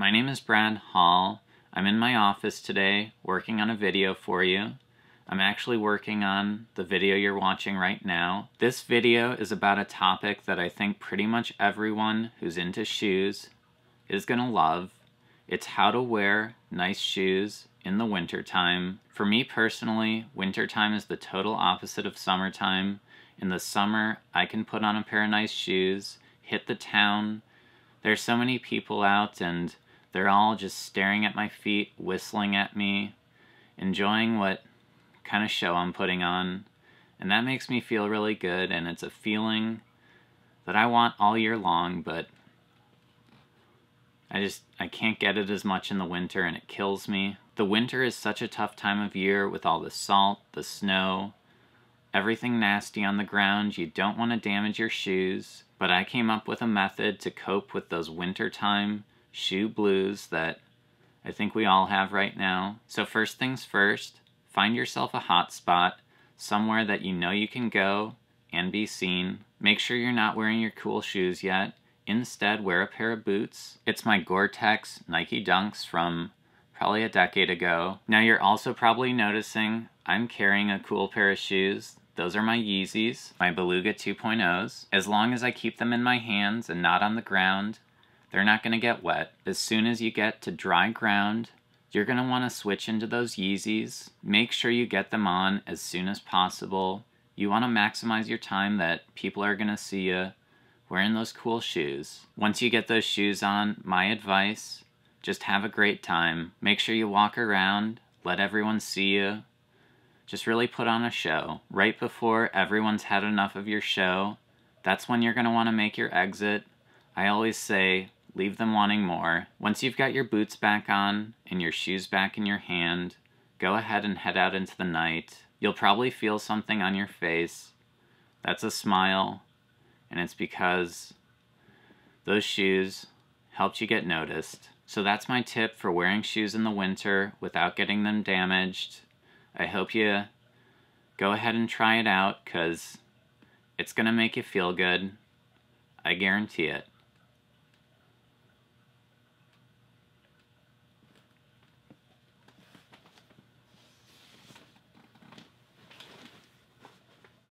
My name is Brad Hall. I'm in my office today working on a video for you. I'm actually working on the video you're watching right now. This video is about a topic that I think pretty much everyone who's into shoes is gonna love. It's how to wear nice shoes in the wintertime. For me personally, wintertime is the total opposite of summertime. In the summer, I can put on a pair of nice shoes, hit the town. There's so many people out and they're all just staring at my feet, whistling at me, enjoying what kind of show I'm putting on. And that makes me feel really good, and it's a feeling that I want all year long, but I can't get it as much in the winter, and it kills me. The winter is such a tough time of year with all the salt, the snow, everything nasty on the ground. You don't want to damage your shoes, but I came up with a method to cope with those wintertime shoe blues that I think we all have right now. So first things first, find yourself a hot spot, somewhere that you know you can go and be seen. Make sure you're not wearing your cool shoes yet. Instead, wear a pair of boots. It's my Gore-Tex Nike Dunks from probably a decade ago. Now you're also probably noticing I'm carrying a cool pair of shoes. Those are my Yeezys, my Beluga 2.0s. As long as I keep them in my hands and not on the ground, they're not going to get wet. As soon as you get to dry ground, you're going to want to switch into those Yeezys. Make sure you get them on as soon as possible. You want to maximize your time that people are going to see you wearing those cool shoes. Once you get those shoes on, my advice, just have a great time. Make sure you walk around, let everyone see you. Just really put on a show. Right before everyone's had enough of your show, that's when you're going to want to make your exit. I always say, leave them wanting more. Once you've got your boots back on and your shoes back in your hand, go ahead and head out into the night. You'll probably feel something on your face. That's a smile, and it's because those shoes helped you get noticed. So that's my tip for wearing shoes in the winter without getting them damaged. I hope you go ahead and try it out, because it's going to make you feel good. I guarantee it.